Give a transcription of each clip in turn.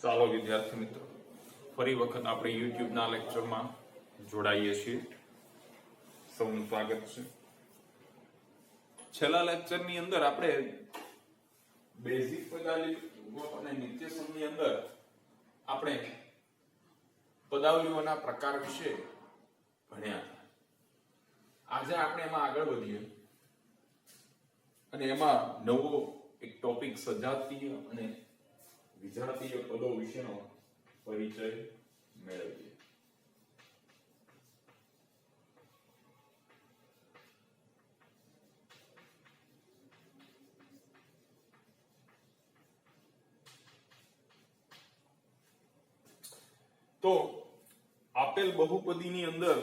ચાલો વિદ્યાર્થી મિત્રો, ફરી વખત આપણે YouTube ના લેક્ચરમાં જોડાઈએ છીએ. સૌનું સ્વાગત છે. છેલ્લા લેક્ચરની અંદર આપણે બેઝિક પદાવલીઓ અને નિત્યસમની અંદર આપણે પદાવલીઓના પ્રકાર વિશે ભણ્યા હતા. આજે આપણે એમાં આગળ વધીએ અને એમાં નવો એક ટોપિક સજાતીય અને વિજાતીય પદો વિશેનો પરિચય મેળવીએ. તો આપેલ બહુપદીની અંદર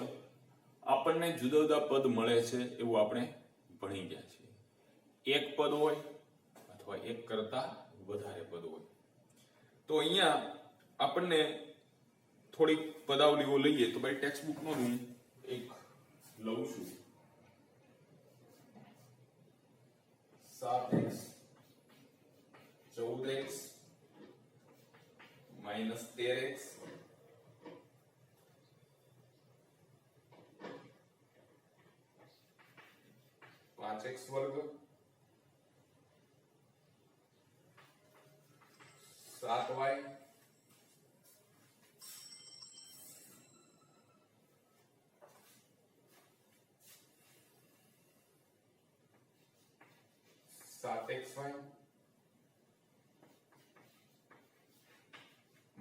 આપણને જુદા જુદા પદ મળે છે એવું આપણે ભણી ગયા છીએ. એક પદ હોય અથવા એક કરતા વધારે પદ હોય. તો અહીંયા આપણને થોડીક પદાવલીઓ લઈએ તો ભાઈ ટેક્સ્ટ બુકમાં હું એક લઉં છું. 7x 14x -13x (5x વર્ગ) 7y (7xy)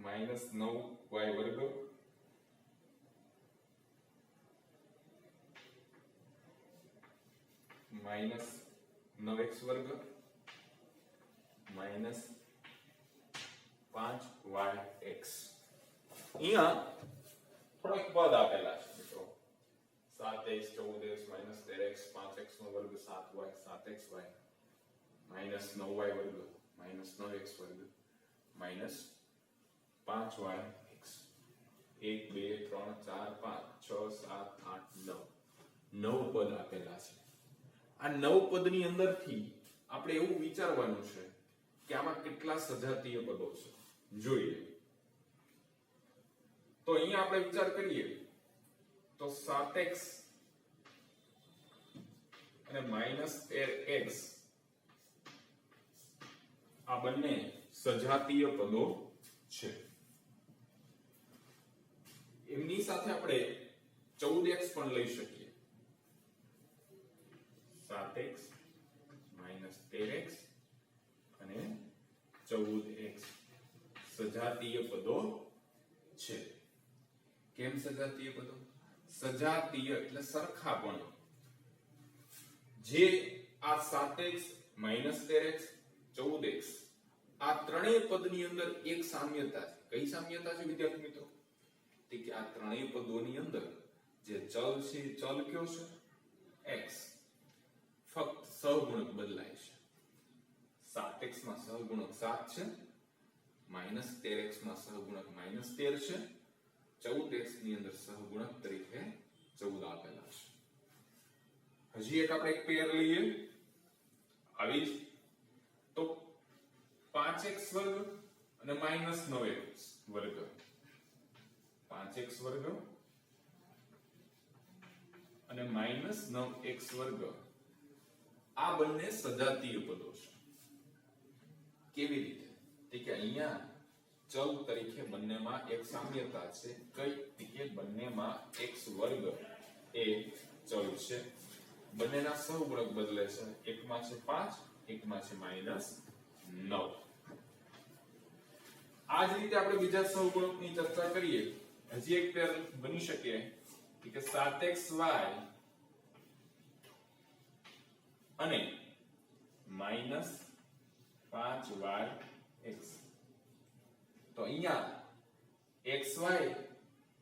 -9y વર્ગ -9x વર્ગ -5yx. અહીંયા થોડાક પદ આપેલા છે મિત્રો. 7x 14x -13x 5x નો વર્ગ 7y 7xy -9y વર્ગ -9x વર્ગ -5yx. 1 2 3 4 5 6 7 8 9 પદ આપેલા છે. આ 9 પદની અંદરથી આપણે એવું વિચારવાનું છે કે આમાં કેટલા સજાતીય પદો છે જોઈએ. તો અહીંયા આપણે વિચાર કરીએ તો 7x અને -13x આ બંને સજાતીય પદો છે. એમની સાથે આપણે 14x પણ લઈ શકીએ. 7x -13x અને 14x સજાતીય પદો છે. કેમ સજાતીય પદો? સજાતીય એટલે સરખાપણું. જે આ 7x -13x 14x આ ત્રણેય પદની અંદર એક સામ્યતા છે. કઈ સામ્યતા છે વિદ્યાર્થી મિત્રો? કે આ ત્રણેય પદોની અંદર જે ચલ છે, ચલ કયો છે? x. ફક્ત સહગુણક બદલાય છે. 7x માં સહગુણક 7 છે, -13x માં સહગુણક -13 છે, 14x ની અંદર સહગુણક તરીકે 14 આપેલા છે. હજી એક આપણે એક પેર લઈએ. આવી જ તો 5x વર્ગ અને -9x વર્ગ. 5x વર્ગ અને -9x વર્ગ આ બંને સજાતીય પદો છે. કેવી રીતે? કે અહીંયા ચલ તરીકે બંનેમાં એક સામ્યતા છે. કઈ? કે બંનેમાં x વર્ગ એ ચલ છે. બંનેના સહગુણક બદલે છે. એકમાં છે 5, એકમાં છે -9. આ જ રીતે આપણે બીજા સહગુણકની ચર્ચા કરીએ. હજી એક પેર બની શકે કે 7xy અને -5yx. તો અહીંયા xy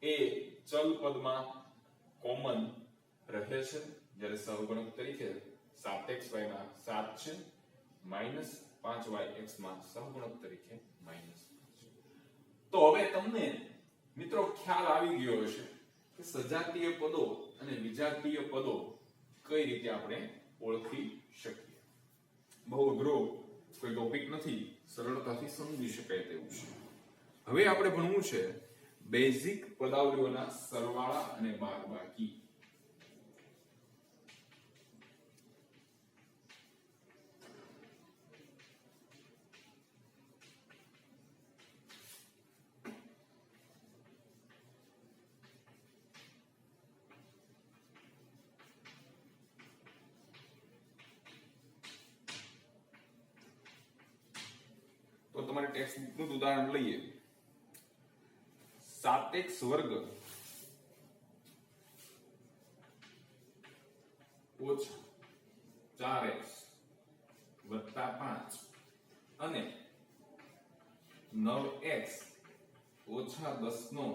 એ ચલ પદમાં કોમન રહે છે, જ્યારે સહગુણક તરીકે 7xy માં 7 છે, -5yx માં સહગુણક તરીકે -5. તો હવે તમને મિત્રો ખ્યાલ આવી ગયો હશે કે સજાતીય પદો અને વિજાતીય પદો કઈ રીતે આપણે ઓળખી શકીએ. બહુ અઘરો કોઈ ટોપિક નથી, સરળતાથી સમજી શકાય તેવું છે. હવે આપણે ભણવું છે બેઝિક પદાવલીઓના સરવાળા અને બાદબાકી. તો તમારે ટેક્સ્ટ બુક નું ઉદાહરણ લઈએ. 7x વર્ગ ઓછા 4x વત્તા 5 અને 9x ઓછા 10 નો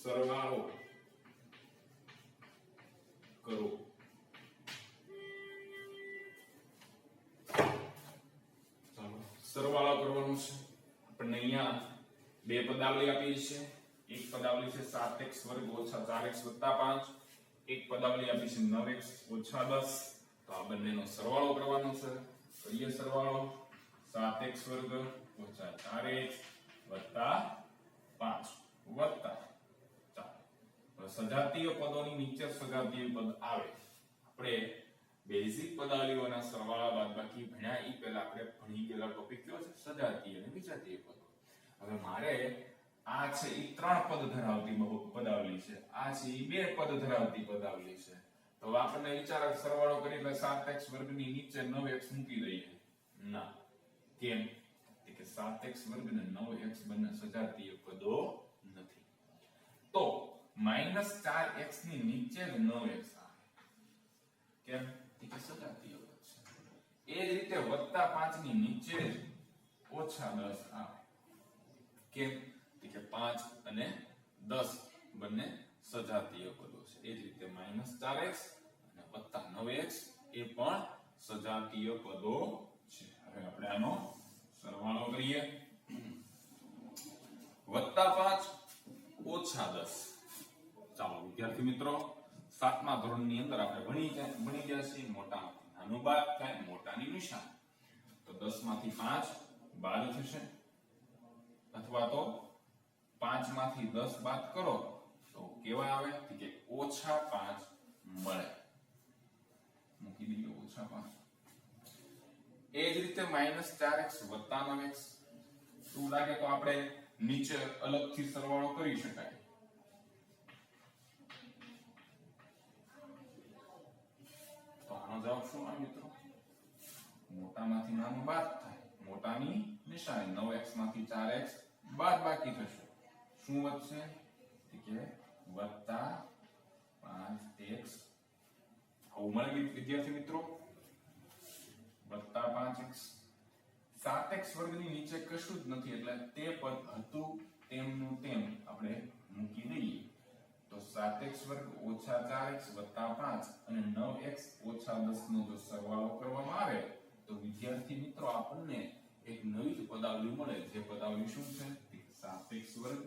સરવાળો કરો. ચાલો સરવાળો કરવાનો છે. આપણને અહીંયા બે પદાવલી આપી છે. એક પદાવલી છે 7x વર્ગ ઓછા 4x વત્તા 5, એક પદાવલી આપી છે 9x ઓછા 10. તો આ બંનેનો સરવાળો કરવાનો છે. કરીએ સરવાળો. 7x વર્ગ ઓછા 4x વત્તા 5 વત્તા 4. સજાતીય પદોની નીચે સજાતીય પદ આવે. આપણે બેઝિક પદાવલીઓના સરવાળા બાદબાકી ભણ્યા એ પહેલા આપણે ભણી ગયેલા ટોપિક કયો છે? સજાતીય અને વિજાતીય પદો. હવે મારે આ છે એ 3 પદ ધરાવતી પદાવલી છે, આ છે એ 2 પદ ધરાવતી પદાવલી છે. તો આપણને વિચાર સરવાળો કરી એટલે 7x વર્ગની નીચે 9x મૂકી દઈએ. ના, કેમ? કે 7x વર્ગ અને 9x બંને સજાતીય પદો નથી. તો -4x ની નીચે જ 9x આવે. કેમ? કે સજાતીય પદ છે. એ જ રીતે +5 ની નીચે જ -10 આવે. કેમ? કે 5 અને 10 બંને સજાતીય પદો છે. એ જ રીતે -4x અને +9x એ પણ સજાતીય પદો છે. હવે આપણે આનો સરવાળો કરીએ. +5 ઓછા 10. ચાલો વિદ્યાર્થી મિત્રો, 7મા ધોરણની અંદર આપણે ભણી ગયા છીએ મોટામાંથી નાનું બાદ થાય, મોટાની નિશાની. તો 10 માંથી 5 બાદ થશે, અથવા તો 5 માંથી 10 બાદ કરો તો કેવા આવે? કે -5 મળે. મૂકી દઈએ -5. એ જ રીતે -4x વત્તા 9x શું લાગે તો આપણે નીચે અલગથી સરવાળો કરી શકાય. તો આનો જવાબ શું આવે મિત્રો? મોટામાંથી નાનું બાદ થાય, મોટાની નિશાની. 9x માંથી 4x બાદ બાકી થશે. શું વધશે? કે વત્તા 5x. આવું મળે વિદ્યાર્થી મિત્રો. વત્તા 5x. 7x વર્ગની નીચે કશું જ નથી એટલે તે પદ હતું તેમનું તેમ આપણે મૂકી દઈએ. તો 7x વર્ગ ઓછા 4x વત્તા 5 અને 9x ઓછા 10 નો જો સરવાળો કરવામાં આવે તો વિદ્યાર્થી મિત્રો આપણને એક નવી જ પદાવલી મળે. જે પદાવલી શું છે? 7x વર્ગ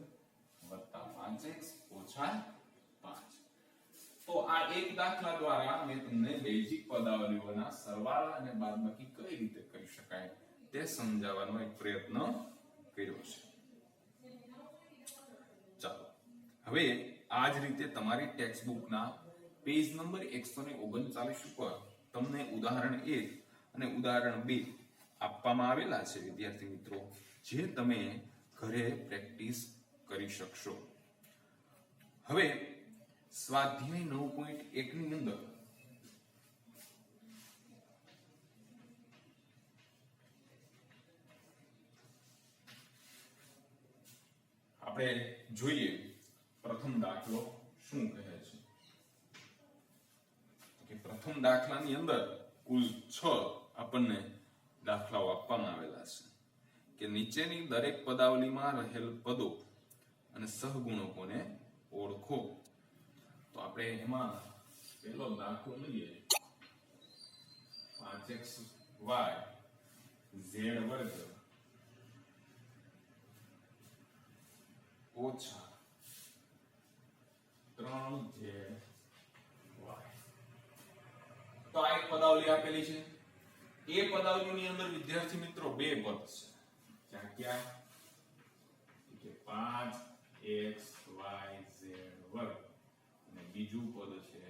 વત્તા 5x ઓછા 5. તો આ એક દાખલા દ્વારા મેં તમને બેઝિક પદાવલીઓના સરવાળા અને બાદબાકી કઈ રીતે કરી શકાય તે સમજાવવાનો એક પ્રયત્ન કર્યો છે. ચાલો હવે આ જ રીતે તમારી ટેક્સ્ટ બુકના પેજ નંબર 139 ઉપર તમને ઉદાહરણ 1 અને ઉદાહરણ 2 આપવામાં આવેલા છે વિદ્યાર્થી મિત્રો, જે તમે ઘરે પ્રેક્ટિસ કરી શકશો. હવે સ્વાધ્યાય 9.1 ની અંદર આપણે જોઈએ પ્રથમ દાખલો શું કહે છે. કે પ્રથમ દાખલાની અંદર કુલ 6 આપણને દાખલાઓ આપવામાં આવેલા છે. કે નીચેની દરેક પદાવલીમાં રહેલ પદો અને સહગુણકોને ઓળખો. તો આપણે એમાં પહેલો દાખલો લઈએ. 5xy z વર્ગ ઓછા 3z. તો આ એક પદાવલી આપેલી છે. એ પદાવલીની અંદર વિદ્યાર્થી મિત્રો બે પદ છે. ક્યાં ક્યાં? 5xyz વર્ગ અને બીજું પદ છે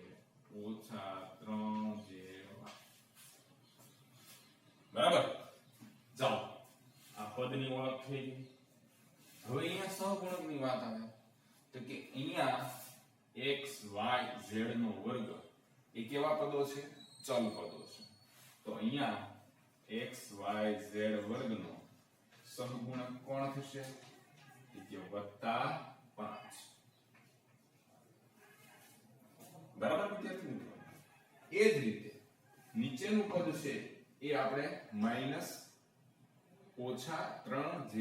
-3z બરાબર. ચાલો આ પદની ઓળખ થઈ ગઈ. હવે અહીંયા સહગુણકની વાત આવે તો કે અહીંયા x y z નો વર્ગ એ કેવા પદો છે? ચલ પદો છે. તો અહીંયા x y z વર્ગનો સહગુણક કોણ થશે? કે +5. બરાબર વિદ્યાર્થી મિત્રો. એ જ રીતે નીચેનું પદ છે એ આપણે -3zy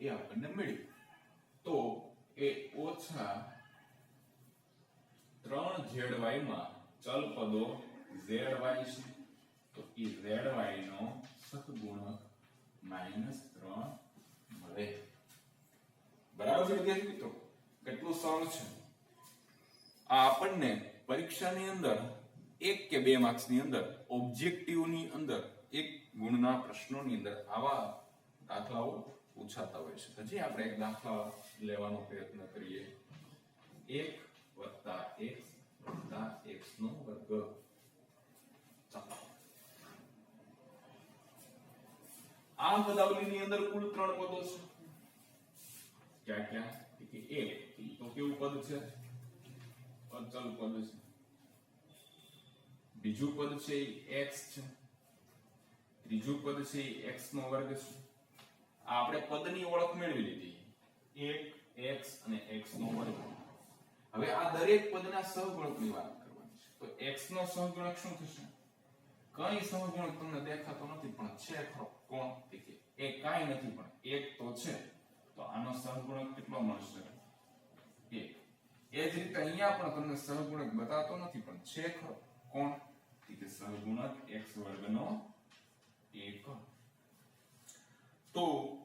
એ આપણને મળ્યું. તો એ -3zy માં ચલ પદો zy છે. તો એ zy નો સહગુણક -3 મળે. બરાબર છે વિદ્યાર્થી મિત્રો. કેટલું સરળ છે. આ આપણને પરીક્ષાની અંદર 1 કે 2 માર્ક્સની અંદર ઓબ્જેક્ટિવ ની અંદર 1 ગુણના પ્રશ્નોની અંદર આવા દાખલાઓ પૂછાતા હોય છે. હજી આપણે એક દાખલા લેવાનો પ્રયત્ન કરીએ. 1 + x નો વર્ગ. ચાલો આ પદાવલીની અંદર કુલ 3 પદો છે. ક્યાં ક્યાં? કે 1 તો કેવું પદ છે? અચલ પદ છે. બીજું પદ છે x છે. ત્રીજું પદ છે x નો વર્ગ છે. આ આપણે પદની ઓળખ મેળવી લીધી. 1 x અને x નો વર્ગ. હવે આ દરેક પદના સહગુણકની વાત કરવાની છે. તો x નો સહગુણક શું થશે? કઈ સહગુણક તમને દેખાતો નથી પણ છે ખરો. કોણ? કે એ કાઈ નથી પણ 1 તો છે. તો આનો સહગુણક કેટલો મળશે? 1. એ જ રીતે અહીંયા પણ તમને સહગુણક બતાતો નથી પણ છે ખરો. કોણ? કે સહગુણક x વર્ગનો 1. તો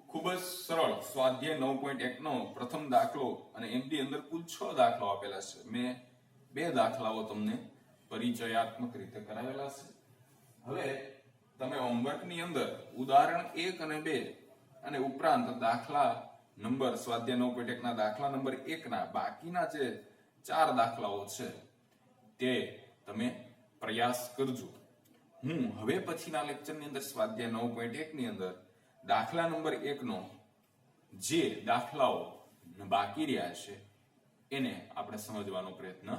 ખૂબ જ સરળ સ્વાધ્યાય 9.1 નો પ્રથમ દાખલો અને એમની અંદર કુલ 6 દાખલાઓ આપેલા છે. મેં 2 દાખલાઓ તમને પરિચયાત્મક રીતે કરાવેલા છે. હવે તમે હોમવર્કની અંદર ઉદાહરણ 1 અને 2 અને ઉપરાંત દાખલા નંબર સ્વાધ્યાય 9.1 ના દાખલા નંબર 1 ના બાકીના જે 4 દાખલાઓ છે તે તમે પ્રયાસ કરજો. હું હવે પછીના લેક્ચરની અંદર સ્વાધ્યાય 9.1 ની અંદર દાખલા નંબર 1 નો જે દાખલાઓ બાકી રહ્યા છે એને આપણે સમજવાનો પ્રયત્ન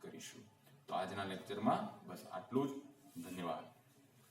કરીશું. તો આજના લેક્ચરમાં બસ આટલું જ. ધન્યવાદ.